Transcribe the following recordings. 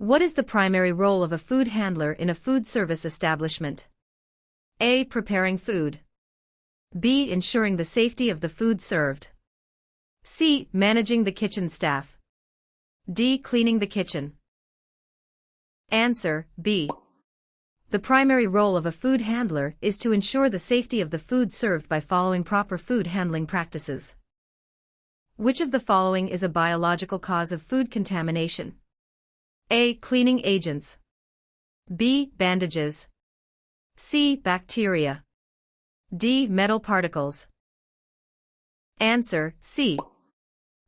What is the primary role of a food handler in a food service establishment? A. Preparing food. B. Ensuring the safety of the food served. C. Managing the kitchen staff. D. Cleaning the kitchen. Answer: B. The primary role of a food handler is to ensure the safety of the food served by following proper food handling practices. Which of the following is a biological cause of food contamination? A. Cleaning agents. B. Bandages. C. Bacteria. D. Metal particles. Answer: C.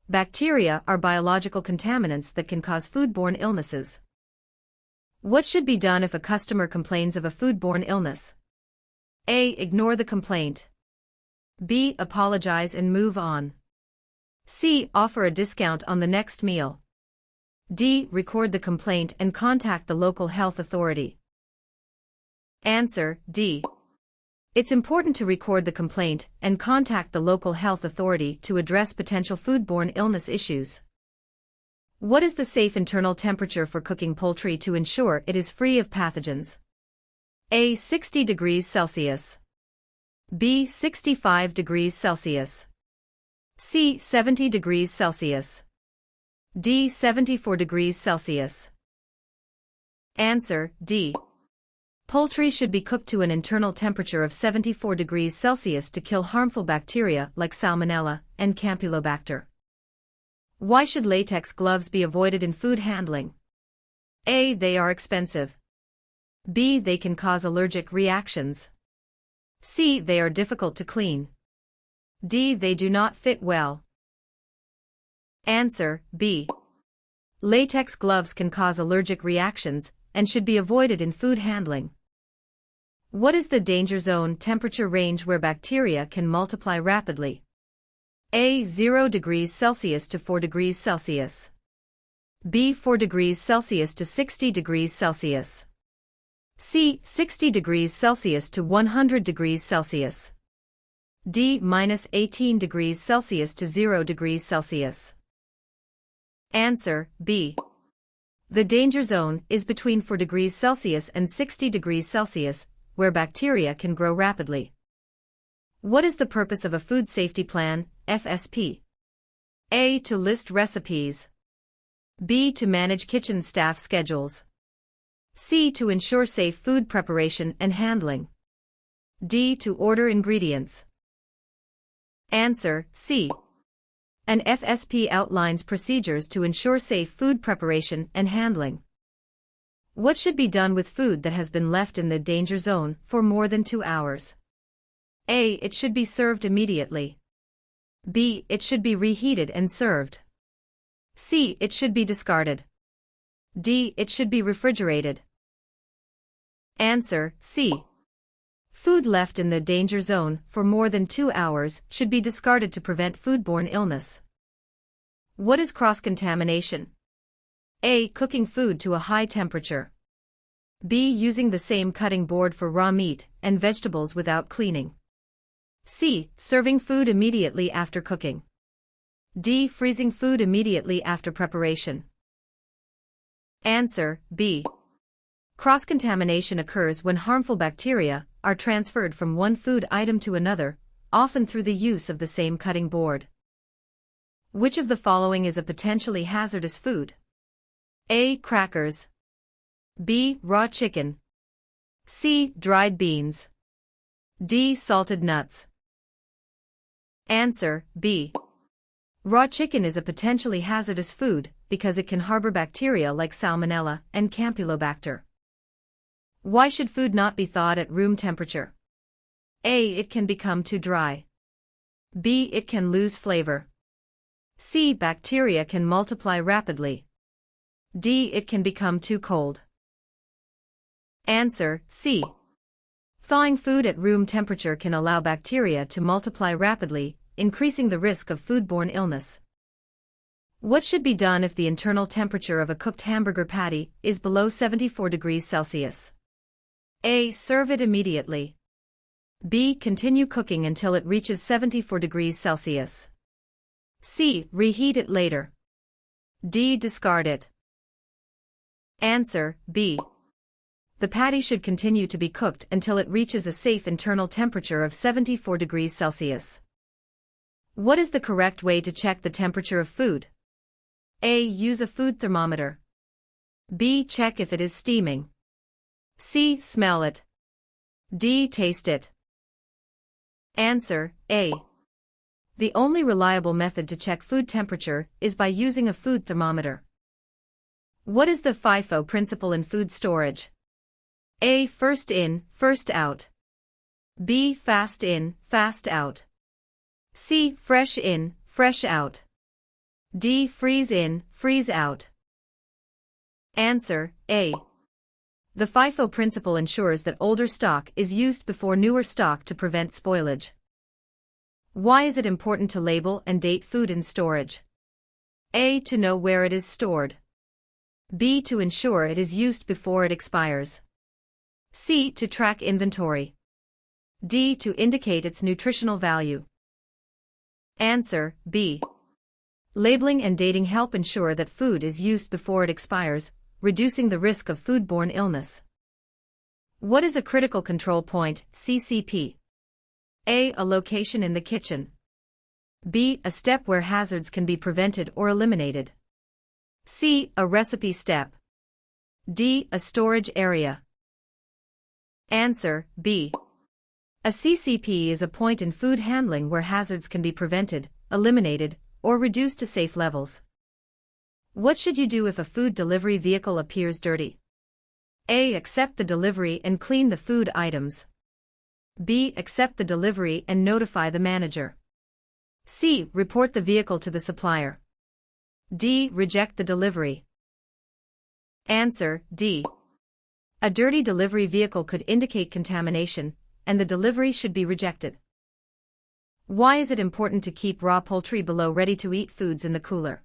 Bacteria are biological contaminants that can cause foodborne illnesses. What should be done if a customer complains of a foodborne illness? A. Ignore the complaint. B. Apologize and move on. C. Offer a discount on the next meal. D. Record the complaint and contact the local health authority. Answer: D. It's important to record the complaint and contact the local health authority to address potential foodborne illness issues. What is the safe internal temperature for cooking poultry to ensure it is free of pathogens? A. 60 degrees Celsius. B. 65 degrees Celsius. C. 70 degrees Celsius. D. 74 degrees Celsius. Answer: D. Poultry should be cooked to an internal temperature of 74 degrees Celsius to kill harmful bacteria like Salmonella and Campylobacter. Why should latex gloves be avoided in food handling? A. They are expensive. B. They can cause allergic reactions. C. They are difficult to clean. D. They do not fit well. Answer: B. Latex gloves can cause allergic reactions and should be avoided in food handling. What is the danger zone temperature range where bacteria can multiply rapidly? A. 0 degrees Celsius to 4 degrees Celsius. B. 4 degrees Celsius to 60 degrees Celsius. C. 60 degrees Celsius to 100 degrees Celsius. D. -18 degrees Celsius to 0 degrees Celsius. Answer: B. The danger zone is between 4 degrees Celsius and 60 degrees Celsius, where bacteria can grow rapidly. What is the purpose of a food safety plan, FSP? A. To list recipes. B. To manage kitchen staff schedules. C. To ensure safe food preparation and handling. D. To order ingredients. Answer: C. An FSP outlines procedures to ensure safe food preparation and handling. What should be done with food that has been left in the danger zone for more than 2 hours? A. It should be served immediately. B. It should be reheated and served. C. It should be discarded. D. It should be refrigerated. Answer: C. Food left in the danger zone for more than 2 hours should be discarded to prevent foodborne illness. What is cross-contamination? A. Cooking food to a high temperature. B. Using the same cutting board for raw meat and vegetables without cleaning. C. Serving food immediately after cooking. D. Freezing food immediately after preparation. Answer: B. Cross-contamination occurs when harmful bacteria are transferred from one food item to another, often through the use of the same cutting board. Which of the following is a potentially hazardous food? A. Crackers. B. Raw chicken. C. Dried beans. D. Salted nuts. Answer: B. Raw chicken is a potentially hazardous food because it can harbor bacteria like Salmonella and Campylobacter. Why should food not be thawed at room temperature? A. It can become too dry. B. It can lose flavor. C. Bacteria can multiply rapidly. D. It can become too cold. Answer: C. Thawing food at room temperature can allow bacteria to multiply rapidly, increasing the risk of foodborne illness. What should be done if the internal temperature of a cooked hamburger patty is below 74 degrees Celsius? A. Serve it immediately. B. Continue cooking until it reaches 74 degrees Celsius. C. Reheat it later. D. Discard it. Answer, B. The patty should continue to be cooked until it reaches a safe internal temperature of 74 degrees Celsius. What is the correct way to check the temperature of food? A. Use a food thermometer. B. Check if it is steaming. C. Smell it. D. Taste it. Answer, A. The only reliable method to check food temperature is by using a food thermometer. What is the FIFO principle in food storage? A. First in, first out. B. Fast in, fast out. C. Fresh in, fresh out. D. Freeze in, freeze out. Answer, A. The FIFO principle ensures that older stock is used before newer stock to prevent spoilage. Why is it important to label and date food in storage? A. To know where it is stored. B. To ensure it is used before it expires. C. To track inventory. D. To indicate its nutritional value. Answer, B. Labeling and dating help ensure that food is used before it expires, reducing the risk of foodborne illness. What is a critical control point, CCP? A. A location in the kitchen. B. A step where hazards can be prevented or eliminated. C. A recipe step. D. A storage area. Answer, B. A CCP is a point in food handling where hazards can be prevented, eliminated, or reduced to safe levels. What should you do if a food delivery vehicle appears dirty? A. Accept the delivery and clean the food items. B. Accept the delivery and notify the manager. C. Report the vehicle to the supplier. D. Reject the delivery. Answer, D. A dirty delivery vehicle could indicate contamination, and the delivery should be rejected. Why is it important to keep raw poultry below ready-to-eat foods in the cooler?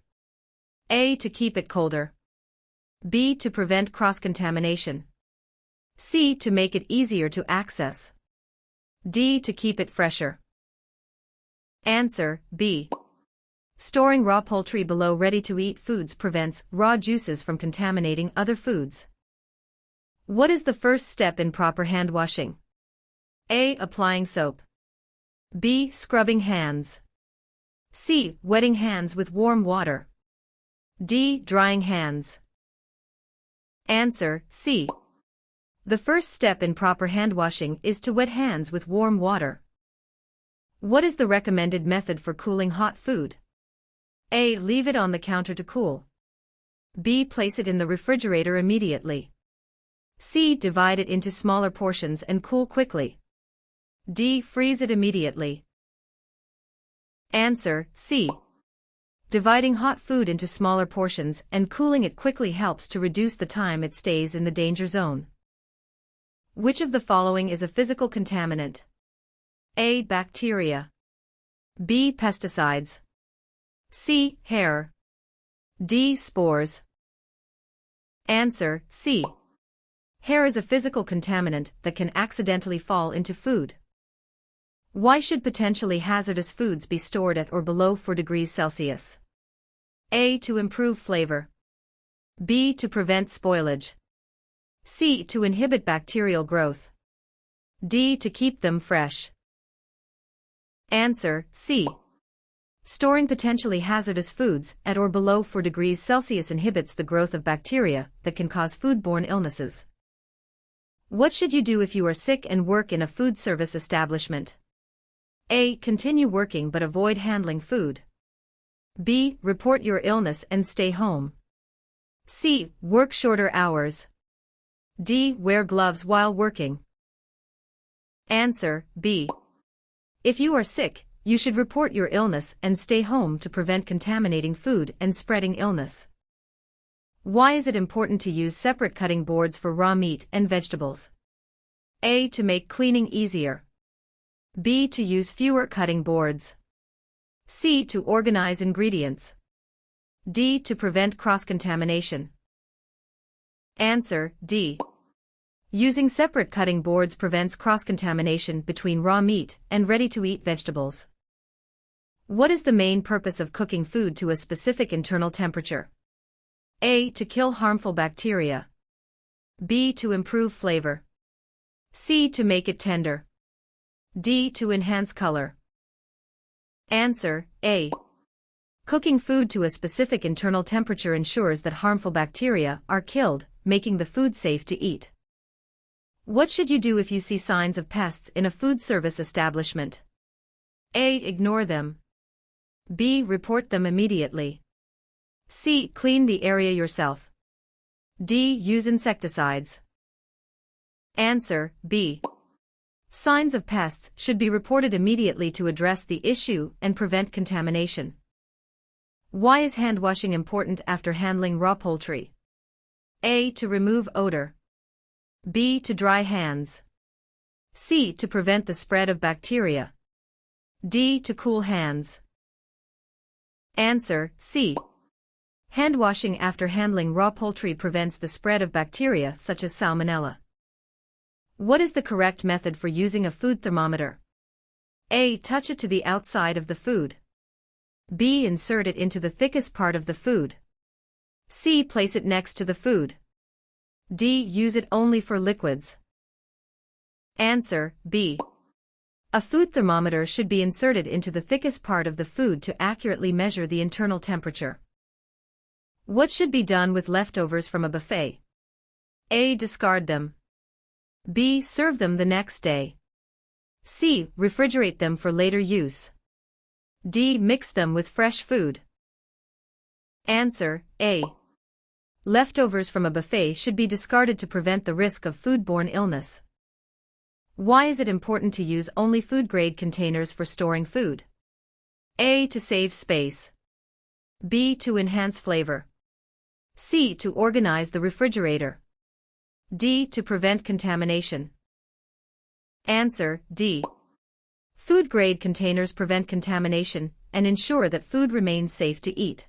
A. To keep it colder. B. To prevent cross-contamination. C. To make it easier to access. D. To keep it fresher. Answer, B. Storing raw poultry below ready-to-eat foods prevents raw juices from contaminating other foods. What is the first step in proper hand washing? A. Applying soap. B. Scrubbing hands. C. Wetting hands with warm water. D. Drying hands. Answer, C. The first step in proper hand washing is to wet hands with warm water. What is the recommended method for cooling hot food? A. Leave it on the counter to cool. B. Place it in the refrigerator immediately. C. Divide it into smaller portions and cool quickly. D. Freeze it immediately. Answer, C. Dividing hot food into smaller portions and cooling it quickly helps to reduce the time it stays in the danger zone. Which of the following is a physical contaminant? A. Bacteria. B. Pesticides. C. Hair. D. Spores. Answer, C. Hair is a physical contaminant that can accidentally fall into food. Why should potentially hazardous foods be stored at or below 4 degrees Celsius? A. To improve flavor. B. To prevent spoilage. C. To inhibit bacterial growth. D. To keep them fresh. Answer, C. Storing potentially hazardous foods at or below 4 degrees Celsius inhibits the growth of bacteria that can cause foodborne illnesses. What should you do if you are sick and work in a food service establishment? A. Continue working but avoid handling food. B. Report your illness and stay home. C. Work shorter hours. D. Wear gloves while working. Answer, B. If you are sick, you should report your illness and stay home to prevent contaminating food and spreading illness. Why is it important to use separate cutting boards for raw meat and vegetables? A. To make cleaning easier. B. To use fewer cutting boards. C. To organize ingredients. D. To prevent cross-contamination. Answer, D. Using separate cutting boards prevents cross-contamination between raw meat and ready-to-eat vegetables. What is the main purpose of cooking food to a specific internal temperature? A. To kill harmful bacteria. B. To improve flavor. C. To make it tender. D. To enhance color. Answer: A. Cooking food to a specific internal temperature ensures that harmful bacteria are killed, making the food safe to eat. What should you do if you see signs of pests in a food service establishment? A. Ignore them. B. Report them immediately. C. Clean the area yourself. D. Use insecticides. Answer: B. Signs of pests should be reported immediately to address the issue and prevent contamination. Why is hand washing important after handling raw poultry? A. To remove odor. B. To dry hands. C. To prevent the spread of bacteria. D. To cool hands. Answer: C. Hand washing after handling raw poultry prevents the spread of bacteria such as Salmonella. What is the correct method for using a food thermometer? A. Touch it to the outside of the food. B. Insert it into the thickest part of the food. C. Place it next to the food. D. Use it only for liquids. Answer: B. A food thermometer should be inserted into the thickest part of the food to accurately measure the internal temperature. What should be done with leftovers from a buffet? A. Discard them. B. Serve them the next day. C. Refrigerate them for later use. D. Mix them with fresh food. Answer: A. Leftovers from a buffet should be discarded to prevent the risk of foodborne illness. Why is it important to use only food-grade containers for storing food? A. To save space. B. To enhance flavor. C. To organize the refrigerator. D. To prevent contamination. Answer: D. Food-grade containers prevent contamination and ensure that food remains safe to eat.